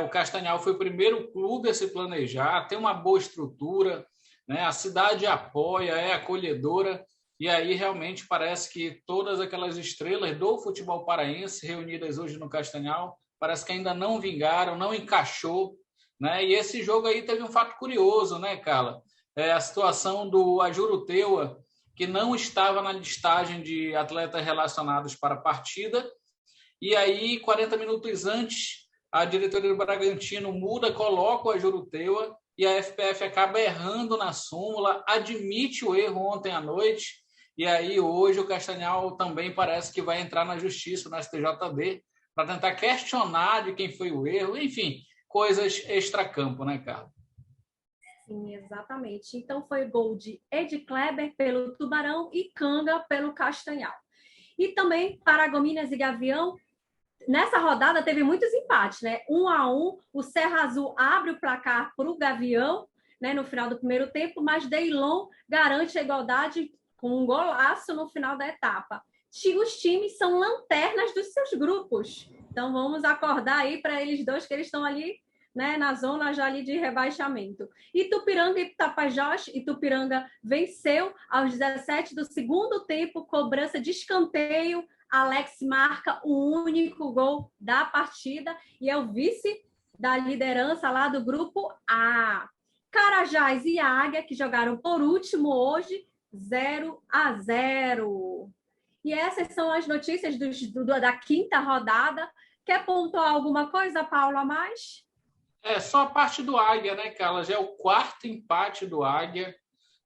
O Castanhal foi o primeiro clube a se planejar, tem uma boa estrutura, né? A cidade apoia, é acolhedora, e aí realmente parece que todas aquelas estrelas do futebol paraense reunidas hoje no Castanhal, parece que ainda não vingaram, não encaixou, né? E esse jogo aí teve um fato curioso, né, Carla? A situação do Ajuruteua, que não estava na listagem de atletas relacionados para a partida, e aí, 40 minutos antes, a diretoria do Bragantino muda, coloca o Ajuruteua e a FPF acaba errando na súmula, admite o erro ontem à noite, e aí hoje o Castanhal também parece que vai entrar na justiça, no STJD, para tentar questionar de quem foi o erro, enfim, coisas extracampo, né, Carla? Sim, exatamente. Então foi gol de Ed Kleber pelo Tubarão e Canga pelo Castanhal. E também Paragominas e Gavião. Nessa rodada teve muitos empates, né? 1-1, o Serra Azul abre o placar para o Gavião, né, no final do primeiro tempo, mas Deilon garante a igualdade com um golaço no final da etapa. Os times são lanternas dos seus grupos, então vamos acordar aí para eles dois, que eles estão ali, né, na zona já ali de rebaixamento. Itupiranga e Tapajós. Itupiranga venceu aos 17 do segundo tempo, cobrança de escanteio. Alex marca o único gol da partida e é o vice da liderança lá do grupo A. Carajás e Águia, que jogaram por último hoje, 0-0. E essas são as notícias da quinta rodada. Quer pontuar alguma coisa, Paulo, a mais? Só a parte do Águia, né, Carla? Já é o quarto empate do Águia.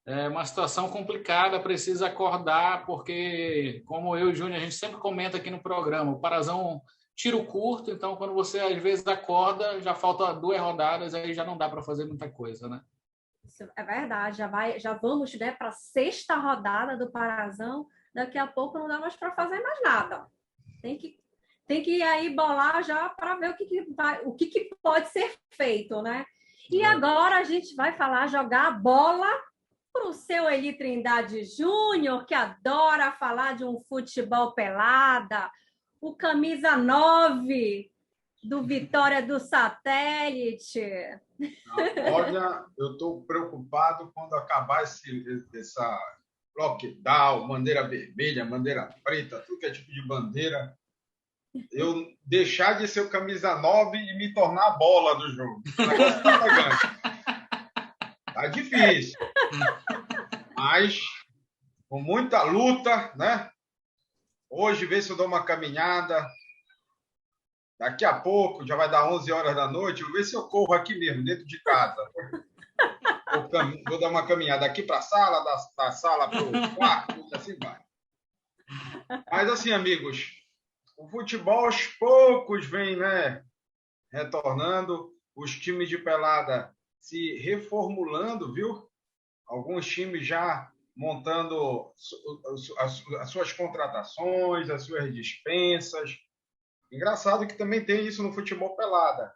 É uma situação complicada, precisa acordar, porque, como eu e o Júnior, a gente sempre comenta aqui no programa, o Parazão tiro curto, então quando você às vezes acorda, já falta 2 rodadas, aí já não dá para fazer muita coisa, né? Isso é verdade, já vamos, né, para a 6ª rodada do Parazão, daqui a pouco não dá mais para fazer mais nada. Tem que aí bolar já para ver o que pode ser feito, né? E agora a gente vai jogar a bola para o seu Eli Trindade Júnior, que adora falar de um futebol pelada, o camisa 9 do Vitória do Satélite. Olha, eu estou preocupado quando acabar essa lockdown, bandeira vermelha, bandeira preta, tudo que é tipo de bandeira, eu deixar de ser o camisa 9 e me tornar a bola do jogo. Tá difícil. Mas, com muita luta, né? Hoje, vê se eu dou uma caminhada. Daqui a pouco, já vai dar 11 horas da noite, eu vou ver se eu corro aqui mesmo, dentro de casa. Vou dar uma caminhada aqui para a sala, da sala para o quarto, assim vai. Mas, assim, amigos, o futebol aos poucos vem, né, retornando, os times de pelada se reformulando, viu? Alguns times já montando as suas contratações, as suas dispensas. Engraçado que também tem isso no futebol pelada.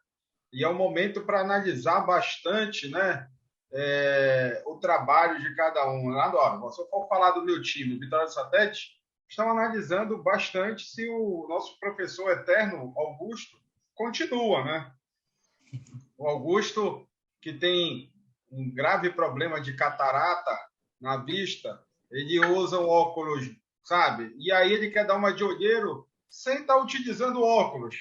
E é um momento para analisar bastante, né, o trabalho de cada um. Lá, se eu for falar do meu time, Vitória do Satélite, estão analisando bastante se o nosso professor eterno, Augusto, continua, né? O Augusto, que tem um grave problema de catarata na vista, ele usa um óculos, sabe? E aí ele quer dar uma de olheiro sem estar utilizando óculos.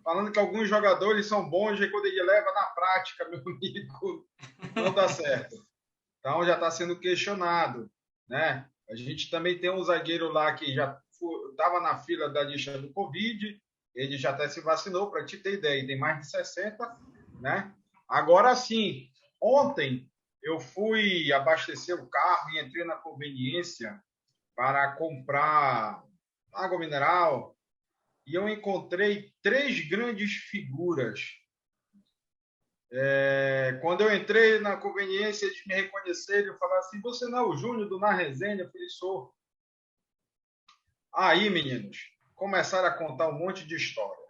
Falando que alguns jogadores são bons e quando ele leva na prática, meu amigo, não dá certo. Então já está sendo questionado, né? A gente também tem um zagueiro lá que já estava na fila da lista do Covid, ele já até se vacinou, para te ter ideia, tem mais de 60, né? Agora sim, ontem eu fui abastecer o carro e entrei na conveniência para comprar água mineral e eu encontrei 3 grandes figuras. Quando eu entrei na conveniência, eles me reconheceram e falaram assim, você não é o Júnior do Na Resenha? Eu falei, sou. Aí, meninos, começaram a contar um monte de história.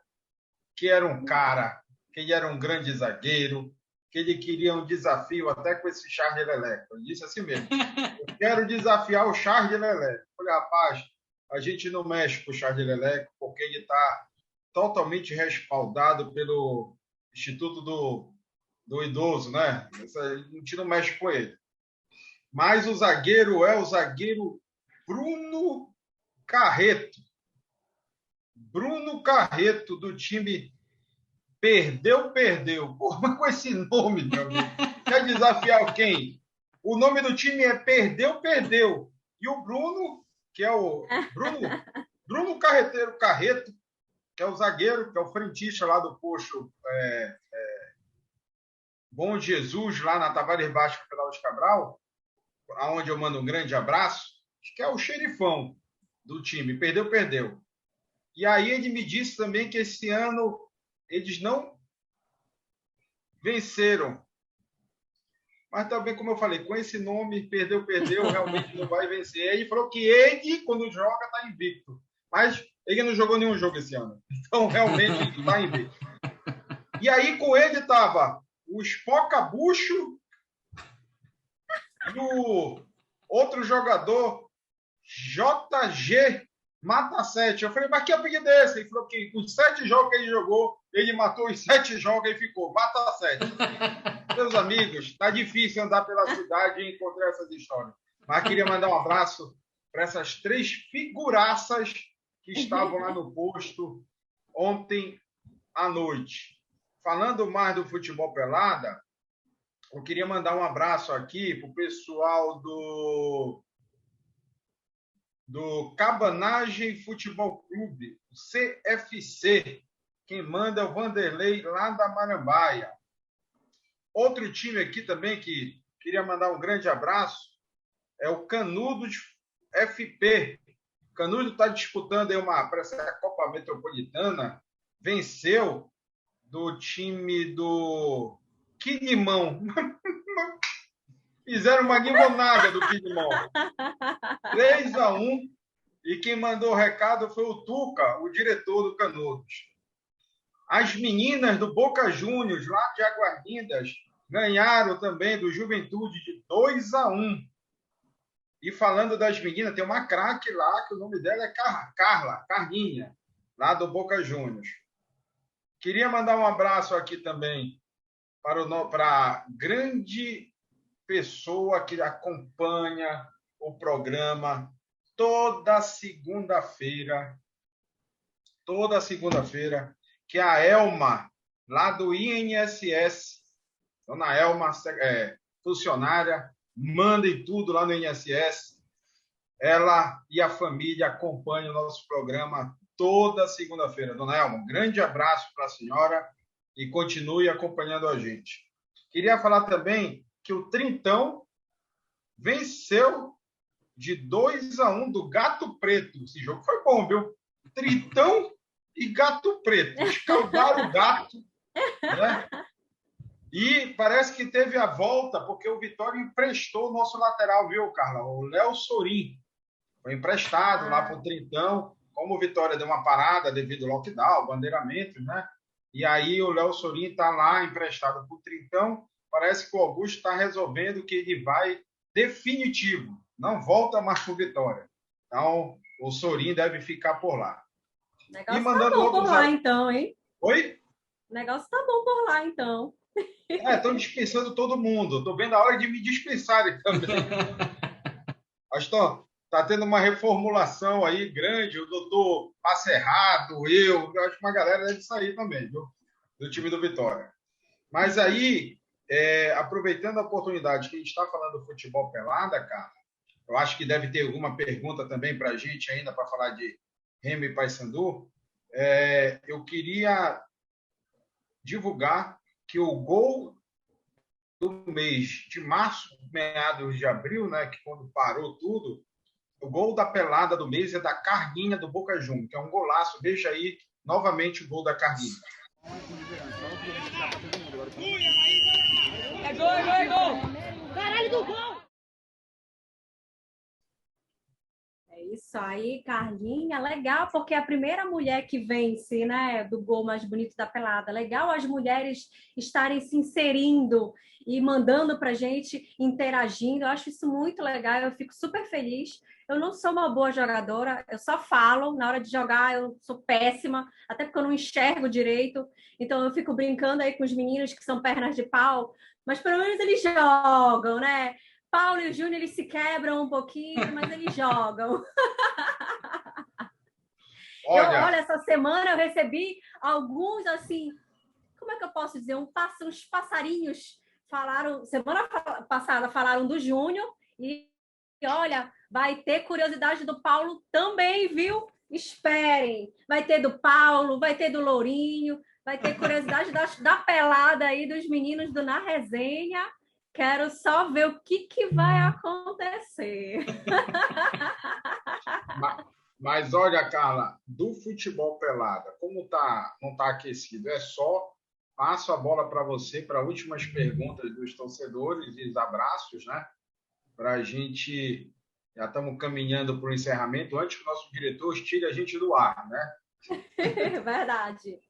Que era um cara, que ele era um grande zagueiro, que ele queria um desafio até com esse Charles Leleco. Eu disse assim mesmo, eu quero desafiar o Charles Leleco. Eu falei, rapaz, a gente não mexe com o Charles Leleco, porque ele está totalmente respaldado pelo Instituto do Idoso, né? A gente não mexe com ele. Mas o zagueiro é o zagueiro Bruno Carreto. Bruno Carreto, do time Perdeu. Porra, com esse nome, meu amigo. Quer desafiar quem? O nome do time é Perdeu. E o Bruno, que é o Bruno Carreto, que é o zagueiro, que é o frentista lá do posto Bom Jesus, lá na Tavares Vasco, Pedal de Cabral, aonde eu mando um grande abraço, que é o xerifão do time. Perdeu. E aí ele me disse também que esse ano eles não venceram. Mas também, como eu falei, com esse nome, perdeu, realmente não vai vencer. Ele falou que ele, quando joga, está invicto. Mas ele não jogou nenhum jogo esse ano. Então, realmente, está invicto. E aí, com ele, estava o Espocabucho e o outro jogador, JG Mata 7. Eu falei, mas que apelido é esse? Ele falou que os 7 jogos que ele jogou, ele matou os 7 jogos e ficou Mata 7. Meus amigos, está difícil andar pela cidade e encontrar essas histórias. Mas queria mandar um abraço para essas 3 figuraças que estavam lá no posto ontem à noite. Falando mais do futebol pelada, eu queria mandar um abraço aqui para o pessoal do Cabanagem Futebol Clube, o CFC. Quem manda é o Vanderlei, lá da Marambaia. Outro time aqui também que queria mandar um grande abraço é o Canudos FP. O Canudos está disputando aí parece a Copa Metropolitana, venceu do time do Quinimão. Fizeram uma limonada do Quinimão. 3-1. E quem mandou o recado foi o Tuca, o diretor do Canudos. As meninas do Boca Juniors, lá de Águas Lindas, ganharam também do Juventude de 2-1. E falando das meninas, tem uma craque lá, que o nome dela é Carlinha, lá do Boca Juniors. Queria mandar um abraço aqui também para a grande pessoa que acompanha o programa toda segunda-feira, que é a Elma, lá do INSS. Dona Elma, funcionária, mandem tudo lá no INSS. Ela e a família acompanham o nosso programa toda segunda-feira. Dona Elma, um grande abraço para a senhora e continue acompanhando a gente. Queria falar também que o Trintão venceu de 2-1 do Gato Preto. Esse jogo foi bom, viu? Trintão e Gato Preto. Escaldaram o gato, né? E parece que teve a volta, porque o Vitória emprestou o nosso lateral, viu, Carla? O Léo Sorin. Foi emprestado lá para o Trintão. Como o Vitória deu uma parada devido ao lockdown, bandeiramento, né? E aí o Léo Sorin está lá emprestado para o Trintão. Parece que o Augusto está resolvendo que ele vai definitivo. Não volta mais para o Vitória. Então, o Sorin deve ficar por lá. O negócio tá bom por lá, então, hein? Oi? O negócio tá bom por lá, então. Estão dispensando todo mundo. Estou vendo a hora de me dispensarem também. Aston, está tendo uma reformulação aí grande. O doutor Passerrado, eu acho que uma galera deve sair também, viu? Do time do Vitória. Mas aí, aproveitando a oportunidade que a gente está falando do futebol pelada, cara, eu acho que deve ter alguma pergunta também para a gente ainda para falar de Remo e Paysandu. Eu queria divulgar que o gol do mês de março, meados de abril, né, que quando parou tudo, o gol da pelada do mês é da Carguinha do Boca Juniors, que é um golaço. Veja aí novamente o gol da Carguinha. É gol! Caralho do gol! É isso aí, Carlinha. Legal, porque é a primeira mulher que vence, né, do gol mais bonito da pelada. Legal as mulheres estarem se inserindo e mandando pra gente, interagindo. Eu acho isso muito legal, eu fico super feliz. Eu não sou uma boa jogadora, eu só falo. Na hora de jogar, eu sou péssima, até porque eu não enxergo direito. Então, eu fico brincando aí com os meninos que são pernas de pau, mas pelo menos eles jogam, né? Paulo e o Júnior, eles se quebram um pouquinho, mas eles jogam. Olha, essa semana eu recebi alguns, assim, como é que eu posso dizer? Uns passarinhos falaram, semana passada falaram do Júnior e olha, vai ter curiosidade do Paulo também, viu? Esperem. Vai ter do Paulo, vai ter do Lourinho, vai ter curiosidade da pelada aí dos meninos do Na Resenha. Quero só ver o que vai acontecer. Mas olha, Carla, do futebol pelada, como não está aquecido, passo a bola para você, para últimas perguntas dos torcedores e os abraços, né? Para a gente, já estamos caminhando para o encerramento, antes que o nosso diretor tire a gente do ar, né? Verdade.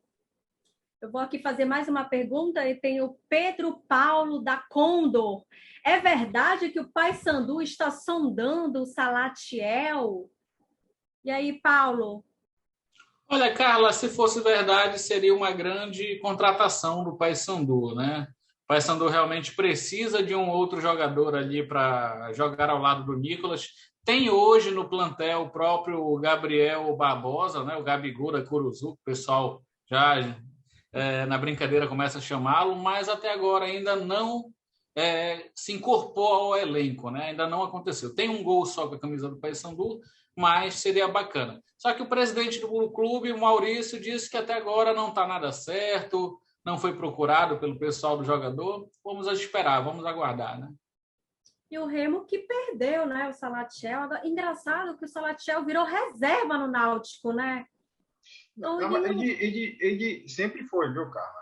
Eu vou aqui fazer mais uma pergunta e tem o Pedro Paulo da Condor. É verdade que o Paysandu está sondando o Salatiel? E aí, Paulo? Olha, Carla, se fosse verdade, seria uma grande contratação do Paysandu, né? O Paysandu realmente precisa de um outro jogador ali para jogar ao lado do Nicolas. Tem hoje no plantel o próprio Gabriel Barbosa, né? O Gabigol da Curuzu, que o pessoal já... na brincadeira começa a chamá-lo, mas até agora ainda não se incorporou ao elenco, né? Ainda não aconteceu. Tem um gol só com a camisa do Paysandu, mas seria bacana. Só que o presidente do clube, o Maurício, disse que até agora não está nada certo, não foi procurado pelo pessoal do jogador. Vamos esperar, vamos aguardar, né? E o Remo que perdeu, né? O Salatiel. Engraçado que o Salatiel virou reserva no Náutico, né? Ele sempre foi, viu, Carla?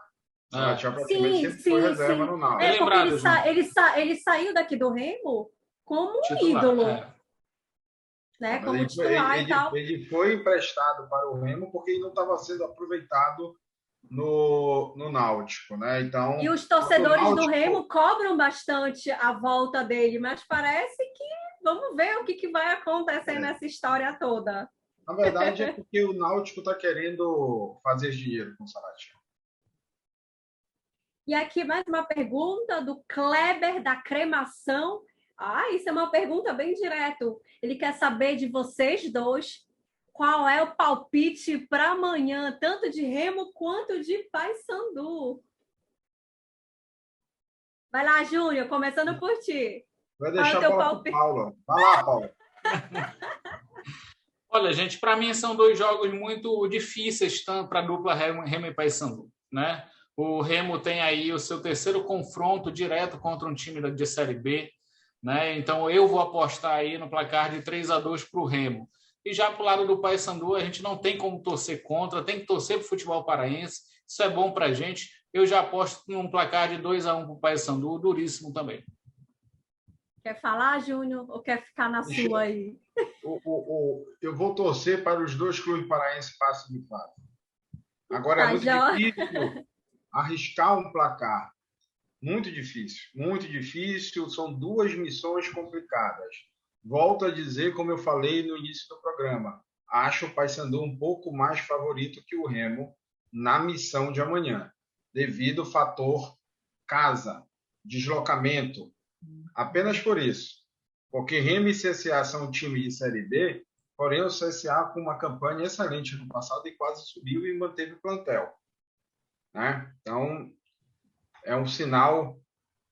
Sim. Foi reserva no Náutico. Porque ele saiu daqui do Remo como titular, ídolo. Né? Como titular e tal. Ele foi emprestado para o Remo porque ele não estava sendo aproveitado no Náutico, né? Então, e os torcedores do Remo cobram bastante a volta dele, mas parece que vamos ver o que vai acontecer nessa história toda. Na verdade, é porque o Náutico está querendo fazer dinheiro com o Salatiel. E aqui mais uma pergunta do Kleber da Cremação. Isso é uma pergunta bem direto. Ele quer saber de vocês dois qual é o palpite para amanhã, tanto de Remo quanto de Paysandu. Vai lá, Júnior, começando por ti. Vai deixar a bola para o Paulo. Vai lá, Paulo. Olha, gente, para mim são dois jogos muito difíceis para a dupla Remo e Paysandu, né? O Remo tem aí o seu terceiro confronto direto contra um time de Série B, né? Então eu vou apostar aí no placar de 3-2 para o Remo. E já para o lado do Paysandu, a gente não tem como torcer contra, tem que torcer para o futebol paraense, isso é bom para a gente. Eu já aposto num placar de 2-1 para o Paysandu, duríssimo também. Quer falar, Júnior, ou quer ficar na sua aí? Eu vou torcer para os dois clubes paraenses passem de fase. Agora é muito difícil arriscar um placar. Muito difícil, muito difícil. São duas missões complicadas. volto a dizer, como eu falei no início do programa, acho o Paysandu um pouco mais favorito que o Remo na missão de amanhã, devido ao fator casa, deslocamento, apenas por isso. Porque Remo e CSA são um time de Série B, porém o CSA com uma campanha excelente no passado e quase subiu e manteve o plantel, né? Então, é um sinal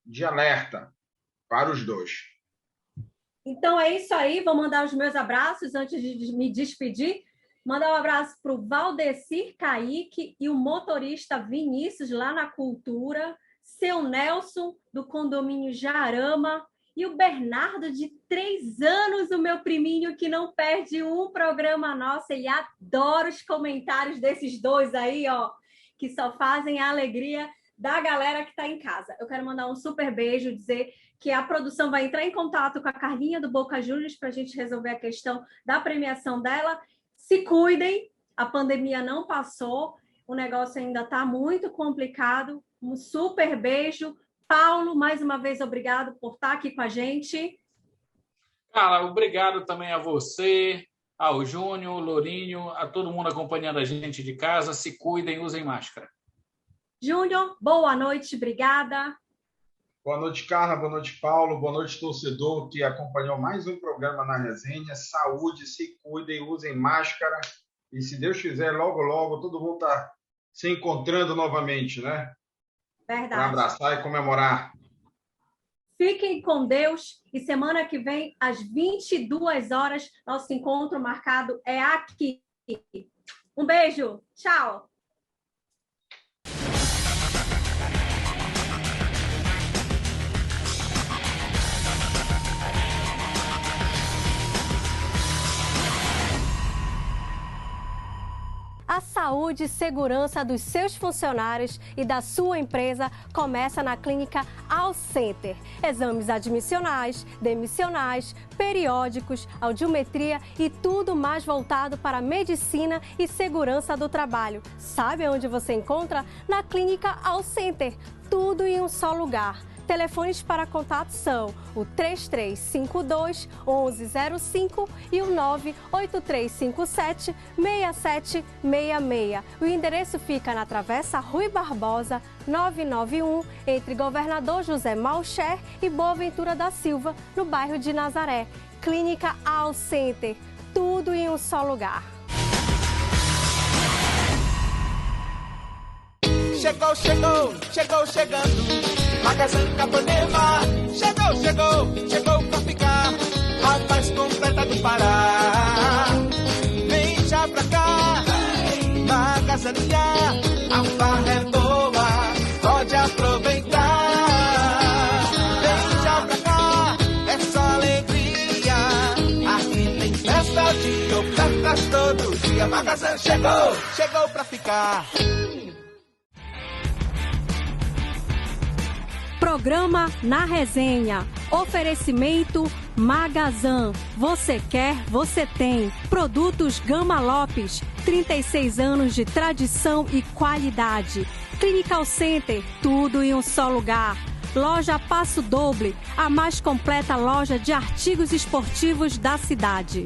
de alerta para os dois. Então é isso aí, vou mandar os meus abraços antes de me despedir. Mandar um abraço para o Valdecir Kaique e o motorista Vinícius, lá na Cultura, seu Nelson, do condomínio Jarama, e o Bernardo, de 3 anos, o meu priminho, que não perde um programa nosso. Ele adora os comentários desses dois aí, ó, que só fazem a alegria da galera que está em casa. Eu quero mandar um super beijo, dizer que a produção vai entrar em contato com a Carlinha do Boca Juniors para a gente resolver a questão da premiação dela. Se cuidem, a pandemia não passou, o negócio ainda está muito complicado. Um super beijo. Paulo, mais uma vez, obrigado por estar aqui com a gente. Cara, obrigado também a você, ao Júnior, Lourinho, a todo mundo acompanhando a gente de casa. Se cuidem, usem máscara. Júnior, boa noite, obrigada. Boa noite, Carla, boa noite, Paulo, boa noite, torcedor que acompanhou mais um programa na resenha. Saúde, se cuidem, usem máscara e, se Deus quiser, logo, logo, todo mundo está se encontrando novamente, né? Verdade. Para abraçar e comemorar. Fiquem com Deus e semana que vem, às 22 horas, nosso encontro marcado é aqui. Um beijo, tchau! A saúde e segurança dos seus funcionários e da sua empresa começa na Clínica All Center. Exames admissionais, demissionais, periódicos, audiometria e tudo mais voltado para a medicina e segurança do trabalho. Sabe onde você encontra? Na Clínica All Center. Tudo em um só lugar. Telefones para contato são o 3352-1105 e o 98357-6766. O endereço fica na Travessa Rui Barbosa, 991, entre Governador José Malcher e Boaventura da Silva, no bairro de Nazaré. Clínica All Center, tudo em um só lugar. Chegou chegando. Magazine Capanema, chegou pra ficar, a mais completa do Pará. Vem já pra cá, Magazine, a farra é boa, pode aproveitar. Vem já pra cá, é só alegria, aqui tem festa de ofertas todo dia. Magazine chegou pra ficar. Programa Na Resenha. Oferecimento Magazan. Você quer, você tem. Produtos Gama Lopes. 36 anos de tradição e qualidade. Clinical Center. Tudo em um só lugar. Loja Passo Doble. A mais completa loja de artigos esportivos da cidade.